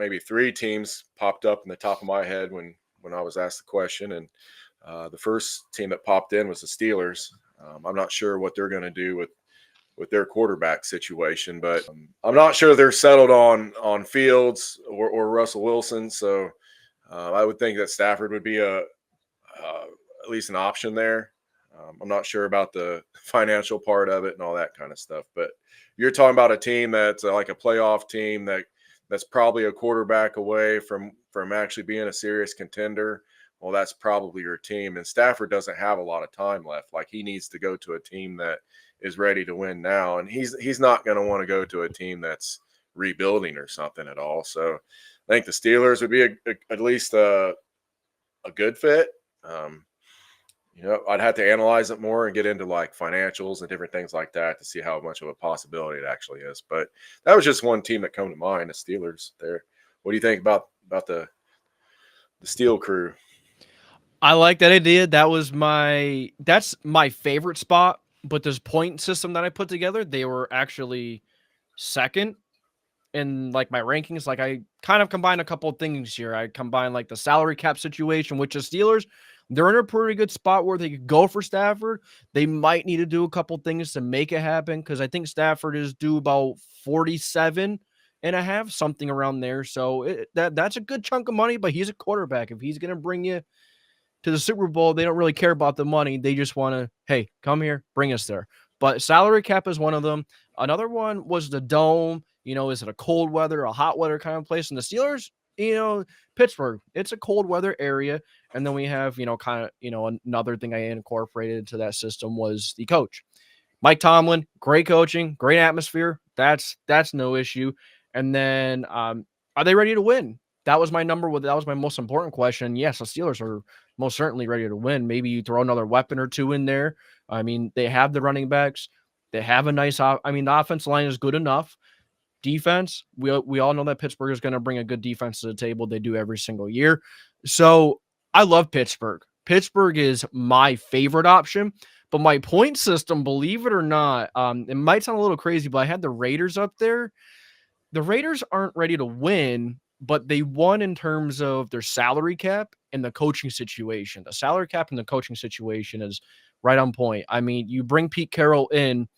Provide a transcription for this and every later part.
maybe three teams popped up in the top of my head when I was asked the question, and the first team that popped in was the Steelers. I'm not sure what they're going to do with their quarterback situation, but I'm not sure they're settled on Fields or Russell Wilson. So I would think that Stafford would be at least an option there. I'm not sure about the financial part of it and all that kind of stuff, but you're talking about a team that's like a playoff team that's probably a quarterback away from actually being a serious contender. Well, that's probably your team. And Stafford doesn't have a lot of time left. Like, he needs to go to a team that is ready to win now. And he's not going to want to go to a team that's rebuilding or something at all. So I think the Steelers would be at least a good fit. I'd have to analyze it more and get into like financials and different things like that to see how much of a possibility it actually is. But that was just one team that come to mind, the Steelers there. What do you think about the Steel Crew? I like that idea. That's my favorite spot. But this point system that I put together, they were actually second in like my rankings. Like, I kind of combined a couple of things here. I combined like the salary cap situation, which the Steelers, they're in a pretty good spot where they could go for Stafford. They might need to do a couple things to make it happen, because I think Stafford is due about 47.5, something around there. So that's a good chunk of money, but he's a quarterback. If he's going to bring you to the Super Bowl, they don't really care about the money. They just want to, hey, come here, bring us there. But salary cap is one of them. Another one was the Dome. Is it a cold weather, a hot weather kind of place? And the Steelers, Pittsburgh, it's a cold weather area. And then we have, another thing I incorporated into that system was the coach. Mike Tomlin, great coaching, great atmosphere. That's no issue. And then are they ready to win? That was my that was my most important question. Yes, the Steelers are most certainly ready to win. Maybe you throw another weapon or two in there. I mean, they have the running backs. They have a nice the offensive line is good enough. Defense, we all know that Pittsburgh is going to bring a good defense to the table. They do every single year. So I love Pittsburgh. Pittsburgh is my favorite option. But my point system, believe it or not, it might sound a little crazy, but I had the Raiders up there. The Raiders aren't ready to win, but they won in terms of their salary cap and the coaching situation. The salary cap and the coaching situation is right on point. I mean, you bring Pete Carroll in.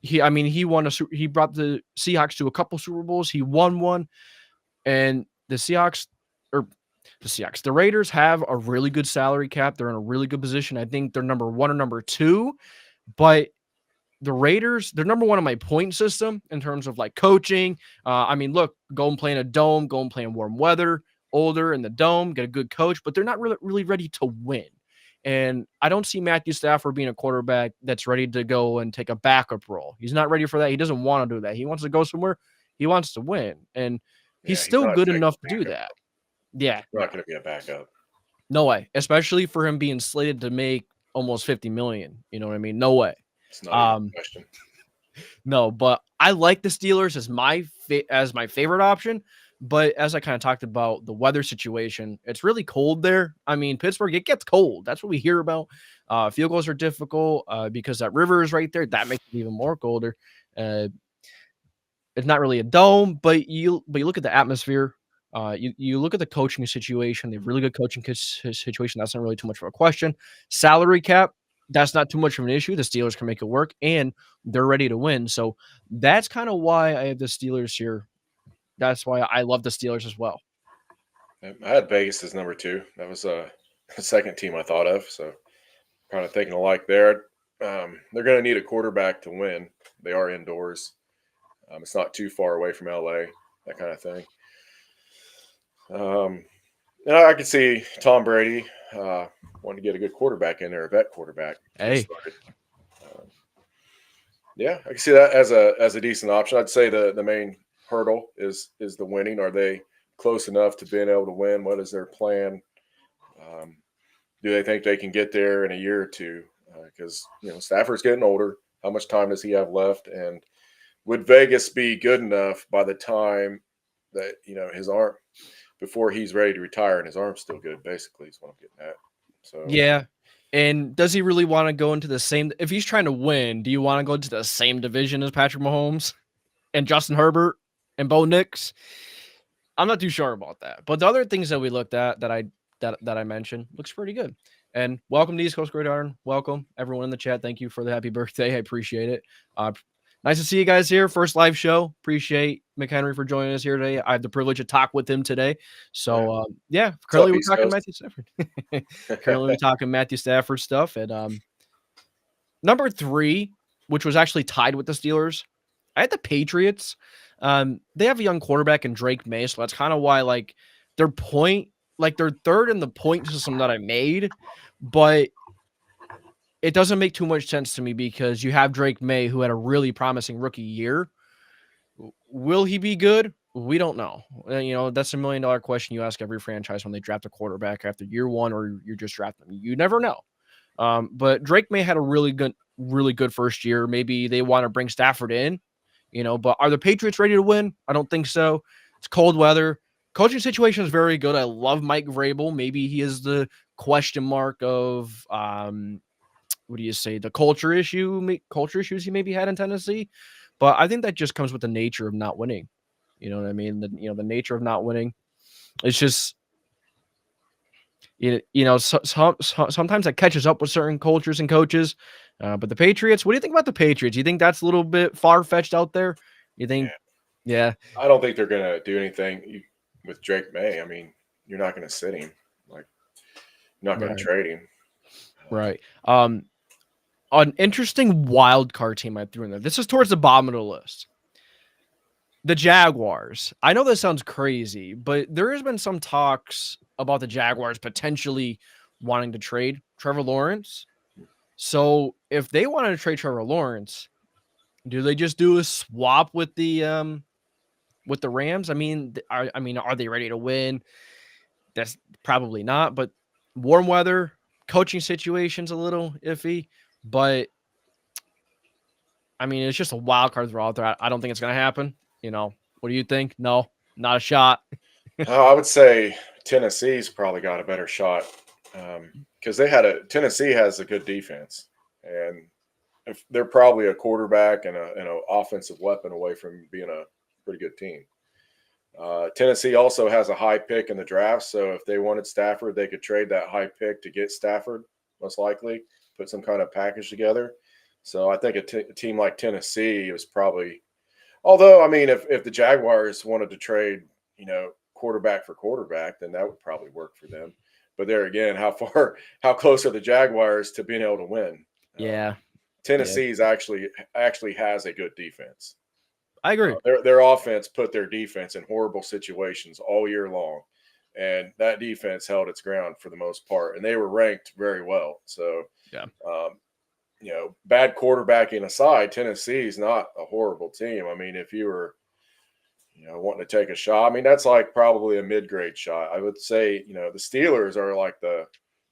He brought the Seahawks to a couple Super Bowls. He won one, and the Raiders have a really good salary cap. They're in a really good position. I think they're number 1 or number 2, but the Raiders, they're number 1 on my point system in terms of like coaching. Look, go and play in a dome, go and play in warm weather, older in the dome, get a good coach, but they're not really ready to win. And I don't see Matthew Stafford being a quarterback that's ready to go and take a backup role. He's not ready for that. He doesn't want to do that. He wants to go somewhere. He wants to win. And he's still good enough to do that. Yeah. He's not going to be a backup. No way. Especially for him being slated to make almost $50 million. You know what I mean? No way. It's not a question. No, but I like the Steelers as my favorite option. But as I kind of talked about the weather situation, it's really cold there. I mean, Pittsburgh, it gets cold. That's what we hear about. Field goals are difficult because that river is right there. That makes it even more colder. It's not really a dome, but you look at the atmosphere. You look at the coaching situation. They have really good coaching situation. That's not really too much of a question. Salary cap, that's not too much of an issue. The Steelers can make it work, and they're ready to win. So that's kind of why I have the Steelers here. That's why I love the Steelers as well. I had Vegas as number 2. That was a second team I thought of. So kind of thinking alike there. They're going to need a quarterback to win. They are indoors. It's not too far away from LA, that kind of thing. I could see Tom Brady wanting to get a good quarterback in there, a vet quarterback. Hey. Yeah, I can see that as a decent option. I'd say the main hurdle is the winning. Are they close enough to being able to win? What is their plan? Do they think they can get there in a year or two? Because Stafford's getting older. How much time does he have left? And would Vegas be good enough by the time that his arm, before he's ready to retire and his arm's still good? Basically, is what I'm getting at. So yeah. And does he really want to go into the same? If he's trying to win, do you want to go into the same division as Patrick Mahomes and Justin Herbert and Bo Nix? I'm not too sure about that. But the other things that we looked at that I mentioned looks pretty good. And welcome to East Coast Gridiron. Welcome everyone in the chat. Thank you for the happy birthday. I appreciate it. Nice to see you guys here. First live show. Appreciate McHenry for joining us here today. I have the privilege to talk with him today. So currently we're talking Matthew Stafford. Currently we're talking Matthew Stafford stuff. And number 3, which was actually tied with the Steelers, I had the Patriots. They have a young quarterback in Drake May, so that's kind of why they're third in the point system that I made, but it doesn't make too much sense to me because you have Drake May, who had a really promising rookie year. Will he be good? We don't know. That's $1 million question you ask every franchise when they draft a quarterback after year 1 or you're just drafting them. You never know. But Drake May had a really good first year. Maybe they want to bring Stafford in, but are the Patriots ready to win? I don't think so. It's cold weather. Coaching situation is very good. I love Mike Vrabel. Maybe he is the question mark of what do you say? The culture issues he maybe had in Tennessee, but I think that just comes with the nature of not winning. You know what I mean? The nature of not winning. It's just sometimes that catches up with certain cultures and coaches. But the Patriots, what do you think about the Patriots? You think that's a little bit far-fetched out there? You think? Yeah. I don't think they're going to do anything with Drake May. I mean, you're not going to sit him. You're not going to trade him. Right. An interesting wild card team I threw in there. This is towards the bottom of the list. The Jaguars. I know this sounds crazy, but there has been some talks about the Jaguars potentially wanting to trade Trevor Lawrence. So if they wanted to trade Trevor Lawrence, do they just do a swap with the Rams? I mean, are they ready to win? That's probably not. But warm weather, coaching situation's a little iffy. But I mean, it's just a wild card throw out there. I don't think it's going to happen. What do you think? No, not a shot. I would say Tennessee's probably got a better shot because Tennessee has a good defense, and if they're probably a quarterback and an offensive weapon away from being a pretty good team. Tennessee also has a high pick in the draft, so if they wanted Stafford, they could trade that high pick to get Stafford, most likely, put some kind of package together. So I think a team like Tennessee is probably – although, I mean, if the Jaguars wanted to trade, quarterback for quarterback, then that would probably work for them. But there again, how close are the Jaguars to being able to win? Yeah. Tennessee's actually has a good defense. I agree. Their offense put their defense in horrible situations all year long, and that defense held its ground for the most part, and they were ranked very well. So, bad quarterbacking aside, Tennessee is not a horrible team. I mean, if you were, wanting to take a shot, I mean, that's like probably a mid-grade shot. I would say, the Steelers are like the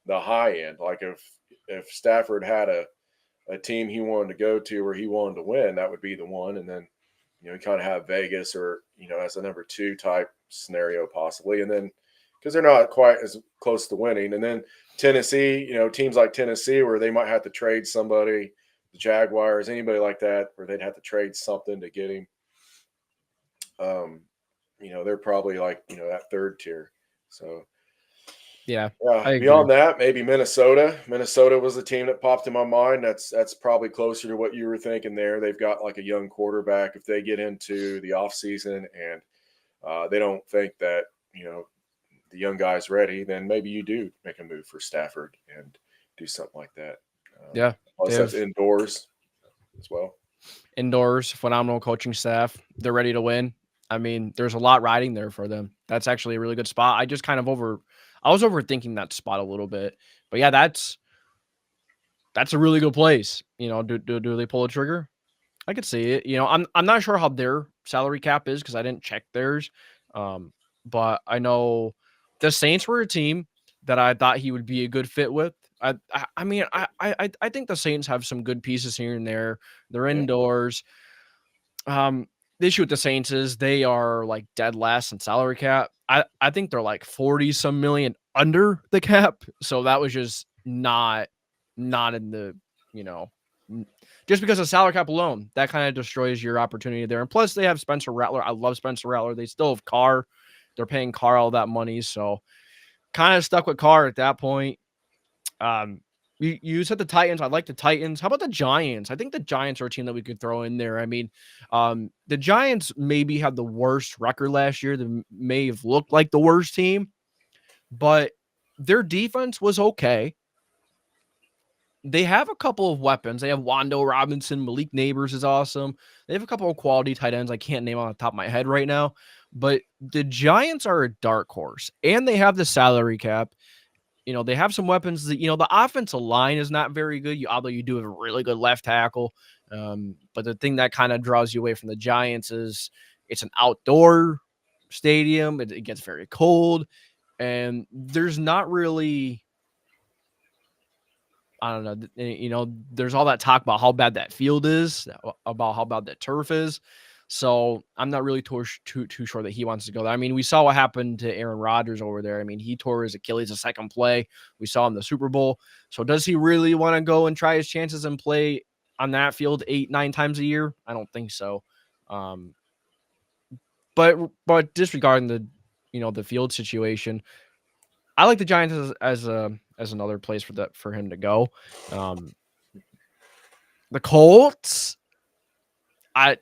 high end. Like if Stafford had a team he wanted to go to or he wanted to win, that would be the one. And then, you kind of have Vegas or, as a number 2 type scenario possibly. And then because they're not quite as close to winning. And then Tennessee, teams like Tennessee where they might have to trade somebody, the Jaguars, anybody like that, where they'd have to trade something to get him. They're probably like, that third tier. So, beyond that, maybe Minnesota. Minnesota was the team that popped in my mind. That's probably closer to what you were thinking there. They've got like a young quarterback. If they get into the offseason and they don't think that, the young guy's ready, then maybe you do make a move for Stafford and do something like that. Plus that's indoors as well. Indoors, phenomenal coaching staff. They're ready to win. I mean, there's a lot riding there for them. That's actually a really good spot. I just kind of I was overthinking that spot a little bit, but yeah, that's a really good place. Do they pull a trigger? I could see it. I'm not sure how their salary cap is because I didn't check theirs. But I know the Saints were a team that I thought he would be a good fit with. I think the Saints have some good pieces here and there. They're indoors. The issue with the Saints is they are like dead last in salary cap. I think they're like 40-some million under the cap. So that was just not in the, just because of salary cap alone, that kind of destroys your opportunity there. And plus they have Spencer Rattler. I love Spencer Rattler. They still have Carr. they're paying Carr all that money, so kind of stuck with Carr at that point. You said the Titans. I like the Titans. How about the Giants? I think the Giants are a team that we could throw in there. I mean, the Giants maybe had the worst record last year. They may have looked like the worst team, but their defense was okay. They have a couple of weapons. They have Wando Robinson, Malik Neighbors is awesome. They have a couple of quality tight ends I can't name on the top of my head right now, but the Giants are a dark horse, and they have the salary cap. They have some weapons that, the offensive line is not very good, although you do have a really good left tackle. But the thing that kind of draws you away from the Giants is it's an outdoor stadium. It gets very cold, and there's not really, I don't know, there's all that talk about how bad that field is, about how bad that turf is. So I'm not really too sure that he wants to go there. I mean, we saw what happened to Aaron Rodgers over there. I mean, he tore his Achilles the second play. We saw him in the Super Bowl. So does he really want to go and try his chances and play on that field 8-9 times a year? I don't think so. But disregarding the field situation, I like the Giants as another place for him to go. The Colts,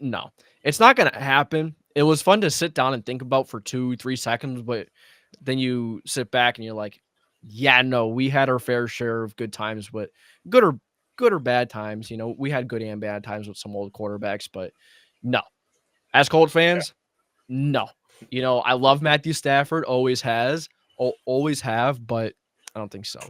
no. It's not going to happen. It was fun to sit down and think about for 2-3 seconds, but then you sit back and you're like, yeah, no, we had our fair share of good times, but good or bad times. We had good and bad times with some old quarterbacks, but no. As Colts fans, no. I love Matthew Stafford, always have, but I don't think so.